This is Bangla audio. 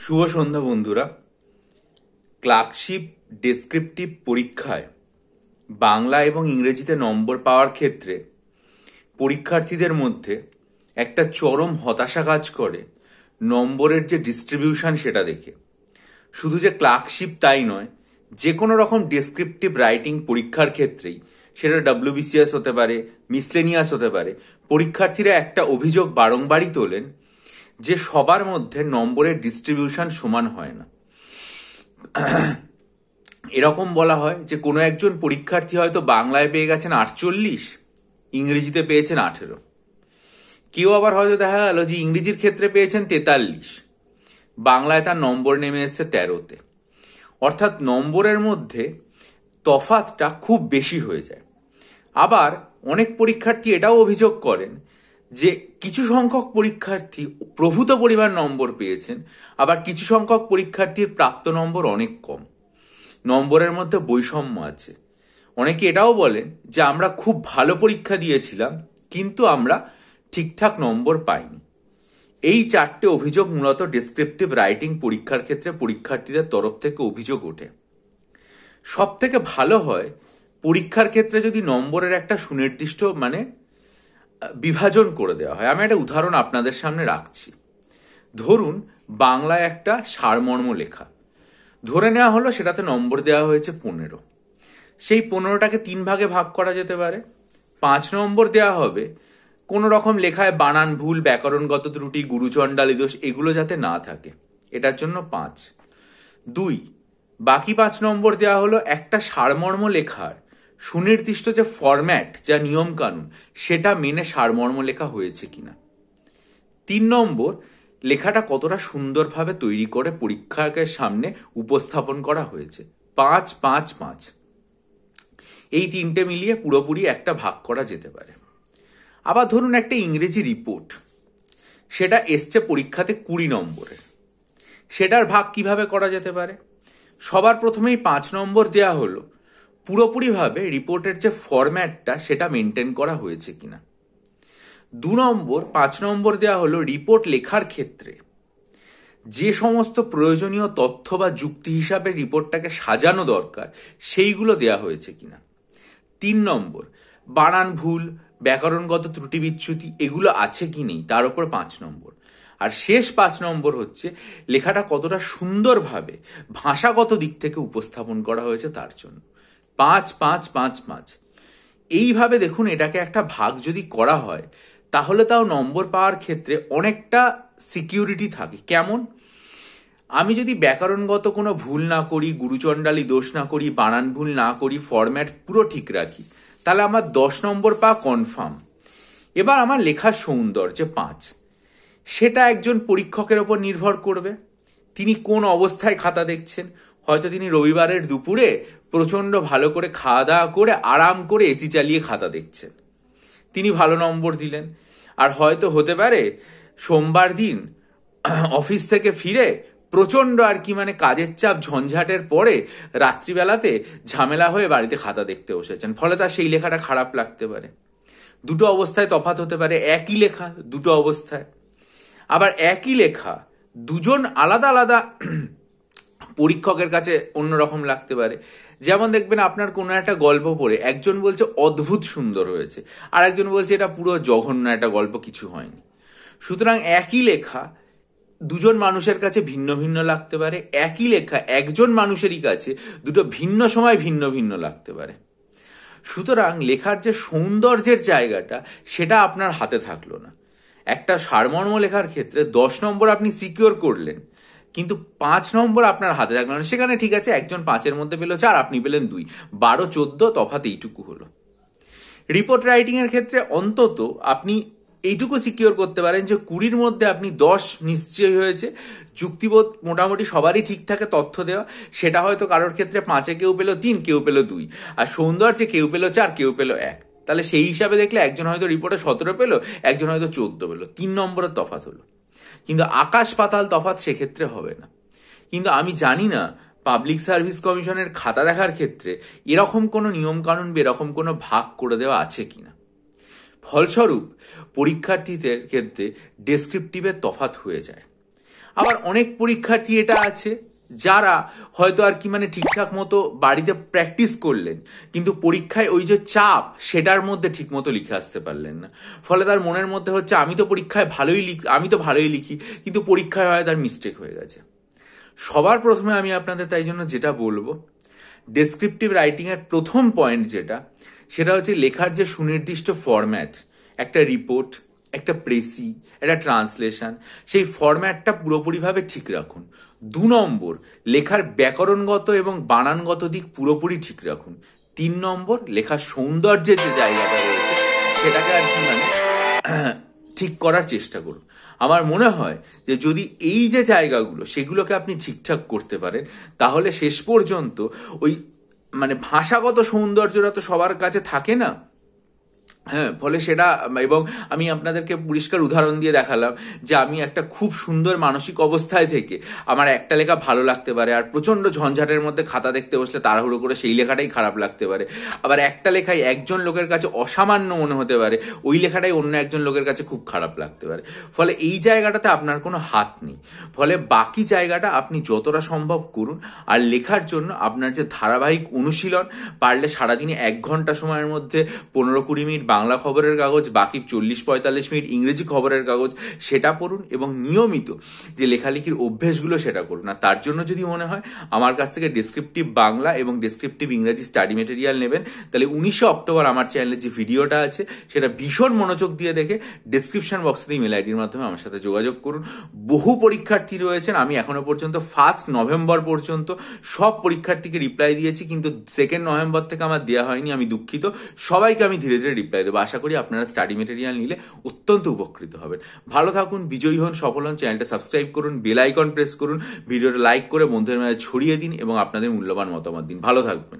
শুভ সন্ধ্যা বন্ধুরা। ক্লার্কশিপ ডেসক্রিপটিভ পরীক্ষায় বাংলা এবং ইংরেজিতে নম্বর পাওয়ার ক্ষেত্রে পরীক্ষার্থীদের মধ্যে একটা চরম হতাশা কাজ করে নম্বরের যে ডিস্ট্রিবিউশন সেটা দেখে। শুধু যে ক্লার্কশিপ তাই নয়, যে কোনো রকম ডেসক্রিপটিভ রাইটিং পরীক্ষার ক্ষেত্রেই, সেটা WBCS হতে পারে, মিসলেনিয়াস হতে পারে, পরীক্ষার্থীরা একটা অভিযোগ বারংবারই তোলেন যে সবার মধ্যে নম্বরের ডিস্ট্রিবিউশন সমান হয় না। এরকম বলা হয় যে কোনো একজন পরীক্ষার্থী হয়তো বাংলায় পেয়ে গেছেন 48, ইংরেজিতে পেয়েছেন 18। কেউ আবার হয়তো দেখা গেল যে ইংরেজির ক্ষেত্রে পেয়েছেন 43, বাংলায় তার নম্বর নেমে এসছে 13-তে। অর্থাৎ নম্বরের মধ্যে তফাৎটা খুব বেশি হয়ে যায়। আবার অনেক পরীক্ষার্থী এটাও অভিযোগ করেন যে কিছু সংখ্যক পরীক্ষার্থী প্রভূত পরিমাণ নম্বর পেয়েছেন, আবার কিছু সংখ্যক পরীক্ষার্থীর প্রাপ্ত নম্বর অনেক কম। নম্বরের মধ্যে বৈষম্য আছে। অনেকে এটাও বলেন যে আমরা খুব ভালো পরীক্ষা দিয়েছিলাম কিন্তু আমরা ঠিকঠাক নম্বর পাইনি। এই চারটে অভিযোগ মূলত ডেসক্রিপটিভ রাইটিং পরীক্ষার ক্ষেত্রে পরীক্ষার্থীদের তরফ থেকে অভিযোগ ওঠে। সব থেকে ভালো হয় পরীক্ষার ক্ষেত্রে যদি নম্বরের একটা সুনির্দিষ্ট বিভাজন করে দেওয়া হয়। আমি একটা উদাহরণ আপনাদের সামনে রাখছি। ধরুন বাংলায় একটা সারমর্ম লেখা ধরে নেওয়া হলো, সেটাতে নম্বর দেওয়া হয়েছে 15। সেই 15টাকে 3 ভাগে ভাগ করা যেতে পারে। 5 নম্বর দেওয়া হবে কোনো রকম লেখায় বানান ভুল, ব্যাকরণগত ত্রুটি, গুরুচণ্ডালী দোষ এগুলো যাতে না থাকে, এটার জন্য 5। 2, বাকি 5 নম্বর দেওয়া হলো একটা সারমর্ম লেখার সুনির্দিষ্ট যে ফরম্যাট, যা নিয়ম কানুন, সেটা মেনে সারমর্ম লেখা হয়েছে কিনা। 3 নম্বর, লেখাটা কতটা সুন্দরভাবে তৈরি করে পরীক্ষকের সামনে উপস্থাপন করা হয়েছে। 5, 5, 5 এই 3টে মিলিয়ে পুরোপুরি একটা ভাগ করা যেতে পারে। আবার ধরুন একটা ইংরেজি রিপোর্ট, সেটা এসছে পরীক্ষাতে 20 নম্বরের। সেটার ভাগ কিভাবে করা যেতে পারে? সবার প্রথমেই 5 নম্বর দেওয়া হলো পুরোপুরিভাবে রিপোর্টের যে ফরম্যাটটা সেটা মেনটেন করা হয়েছে কিনা। 2 নম্বর, 5 নম্বর দেওয়া হলো রিপোর্ট লেখার ক্ষেত্রে যে সমস্ত প্রয়োজনীয় তথ্য বা যুক্তি হিসাবে রিপোর্টটাকে সাজানো দরকার সেইগুলো দেওয়া হয়েছে কিনা। 3 নম্বর, বানান ভুল, ব্যাকরণগত ত্রুটি বিচ্যুতি এগুলো আছে কি নেই তার উপর 5 নম্বর। আর শেষ 5 নম্বর হচ্ছে লেখাটা কতটা সুন্দরভাবে ভাষাগত দিক থেকে উপস্থাপন করা হয়েছে তার জন্য। 5, 5, 5, 5 এইভাবে দেখুন, এটাকে একটা ভাগ যদি করা হয় তাহলে তাও নম্বর পাওয়ার ক্ষেত্রে অনেকটা সিকিউরিটি থাকে। কেমন? আমি যদি ব্যাকরণগত কোনো ভুল না করি, গুরুচণ্ডালী দোষ না করি, বানান ভুল না করি, ফরম্যাট পুরো ঠিক রাখি, তাহলে আমার 10 নম্বর পাওয়া কনফার্ম। এবার আমার লেখার সৌন্দর্যে 5, সেটা একজন পরীক্ষকের ওপর নির্ভর করবে। তিনি কোন অবস্থায় খাতা দেখছেন। হয়তো তিনি রবিবারের দুপুরে প্রচণ্ড ভালো করে খাওয়া দাওয়া করে আরাম করে এসি চালিয়ে খাতা দেখছেন, তিনি ভালো নম্বর দিলেন। আর হয়তো হতে পারে সোমবার দিন অফিস থেকে ফিরে প্রচণ্ড কাজের চাপ ঝঞ্ঝাটের পরে রাত্রিবেলাতে ঝামেলা হয়ে বাড়িতে খাতা দেখতে বসেছেন, ফলে তার সেই লেখাটা খারাপ লাগতে পারে। দুটো অবস্থায় তফাৎ হতে পারে। একই লেখা দুটো অবস্থায়। আবার একই লেখা দুজন আলাদা আলাদা পরীক্ষকের কাছে অন্যরকম লাগতে পারে। যেমন দেখবেন আপনার কোনো একটা গল্প পড়ে একজন বলছে অদ্ভুত সুন্দর হয়েছে, আর একজন বলছে এটা পুরো জঘন্য একটা গল্প, কিছু হয়নি। সুতরাং একই লেখা দুজন মানুষের কাছে ভিন্ন ভিন্ন লাগতে পারে। একই লেখা একজন মানুষেরই কাছে দুটো ভিন্ন সময় ভিন্ন ভিন্ন লাগতে পারে। সুতরাং লেখার যে সৌন্দর্যের জায়গাটা সেটা আপনার হাতে থাকলো না। একটা সারমর্ম লেখার ক্ষেত্রে 10 নম্বর আপনি সিকিউর করলেন, কিন্তু 5 নম্বর আপনার হাতে থাকলো না। সেখানে ঠিক আছে, একজন 5-এর মধ্যে পেল 4, আপনি পেলেন 2, 12, 14 তফাৎ এইটুকু হলো। রিপোর্ট রাইটিং এর ক্ষেত্রে অন্তত আপনি এইটুকু সিকিউর করতে পারেন যে 20-র মধ্যে আপনি 10 নিশ্চয়ই হয়েছে। যুক্তিবোধ মোটামুটি সবারই ঠিক থাকে তথ্য দেওয়া। সেটা হয়তো কারোর ক্ষেত্রে 5-এ কেউ পেল 3, কেউ পেল 2, আর সৌন্দর্যে কেউ পেল 4, কেউ পেল 1। তাহলে সেই হিসাবে দেখলে একজন হয়তো রিপোর্টে 17 পেল, একজন হয়তো 14 পেল, 3 নম্বরের তফাৎ হলো। কিন্তু আকাশ পাতাল তফাৎ সেক্ষেত্রে হবে না। কিন্তু আমি জানি না পাবলিক সার্ভিস কমিশনের খাতা দেখার ক্ষেত্রে এরকম কোনো নিয়ম কানুন বা এরকম কোনো ভাগ করে দেওয়া আছে কিনা। ফলস্বরূপ পরীক্ষার্থীদের ক্ষেত্রে ডেসক্রিপটিভের তফাৎ হয়ে যায়। আবার অনেক পরীক্ষার্থী এটা আছে যারা হয়তো আর কি মানে ঠিকঠাক মতো বাড়িতে প্র্যাকটিস করলেন, কিন্তু পরীক্ষায় ওই যে চাপ সেটার মধ্যে ঠিক মতো লিখে আসতে পারলেন না। ফলে তার মনের মধ্যে হচ্ছে আমি তো ভালোই লিখি, কিন্তু পরীক্ষায় হয় তার মিস্টেক হয়ে গেছে। সবার প্রথমে আমি আপনাদের তাই জন্য যেটা বলবো, ডেসক্রিপটিভ রাইটিংয়ের প্রথম পয়েন্ট সেটা হচ্ছে লেখার যে সুনির্দিষ্ট ফরম্যাট, একটা রিপোর্ট, একটা প্রেসি, একটা ট্রান্সলেশন, সেই ফরম্যাটটা পুরোপুরিভাবে ঠিক রাখুন। 2 নম্বর, লেখার ব্যাকরণগত এবং বানানগত দিক পুরোপুরি ঠিক রাখুন। 3 নম্বর, লেখার সৌন্দর্যের যে জায়গাটা রয়েছে সেটাকে আর কি মানে ঠিক করার চেষ্টা করুন। আমার মনে হয় যে যদি এই যে জায়গাগুলো সেগুলোকে আপনি ঠিকঠাক করতে পারেন, তাহলে শেষ পর্যন্ত ওই মানে ভাষাগত সৌন্দর্যটা তো সবার কাছে থাকে না। হ্যাঁ, ফলে সেটা, এবং আমি আপনাদেরকে পরিষ্কার উদাহরণ দিয়ে দেখালাম যে আমি একটা খুব সুন্দর মানসিক অবস্থায় থেকে আমার একটা লেখা ভালো লাগতে পারে, আর প্রচন্ড ঝঞ্ঝাটের মধ্যে খাতা দেখতে বসলে তাড়াহুড়ো করে সেই লেখাটাই খারাপ লাগতে পারে। আবার একটা লেখাই একজন লোকের কাছে অসামান্য মনে হতে পারে, ওই লেখাটাই অন্য একজন লোকের কাছে খুব খারাপ লাগতে পারে। ফলে এই জায়গাটাতে আপনার কোনো হাত নেই। ফলে বাকি জায়গাটা আপনি যতটা সম্ভব করুন। আর লেখার জন্য আপনার যে ধারাবাহিক অনুশীলন, পারলে সারাদিনে 1 ঘন্টা সময়ের মধ্যে 15-20 মিনিট বাংলা খবরের কাগজ, বাকি 40-45 মিনিট ইংরেজি খবরের কাগজ, সেটা পড়ুন এবং নিয়মিত যে লেখালেখির অভ্যেসগুলো সেটা করুন। আর তার জন্য যদি মনে হয় আমার কাছ থেকে ডেসক্রিপটিভ বাংলা এবং ডেসক্রিপটিভ ইংরেজি স্টাডি মেটেরিয়াল নেবেন, তাহলে 19 অক্টোবর আমার চ্যানেলে যে ভিডিওটা আছে সেটা ভীষণ মনোযোগ দিয়ে দেখে ডেসক্রিপশন বক্সে ইমেল আইডির মাধ্যমে আমার সাথে যোগাযোগ করুন। বহু পরীক্ষার্থী রয়েছেন, আমি এখনো পর্যন্ত 1 নভেম্বর পর্যন্ত সব পরীক্ষার্থীকে রিপ্লাই দিয়েছি, কিন্তু 2 নভেম্বর থেকে আমার দেওয়া হয়নি। আমি দুঃখিত। সবাইকে আমি ধীরে ধীরে রিপ্লাই দেবো। আশা করি আপনারা স্টাডি মেটেরিয়াল নিলে অত্যন্ত উপকৃত হবেন। ভালো থাকুন, বিজয়ী হন, সফল হন। চ্যানেলটা সাবস্ক্রাইব করুন, বেল আইকন প্রেস করুন, ভিডিওটা লাইক করে বন্ধুদের মাঝে ছড়িয়ে দিন এবং আপনাদের মূল্যবান মতামত দিন। ভালো থাকবেন।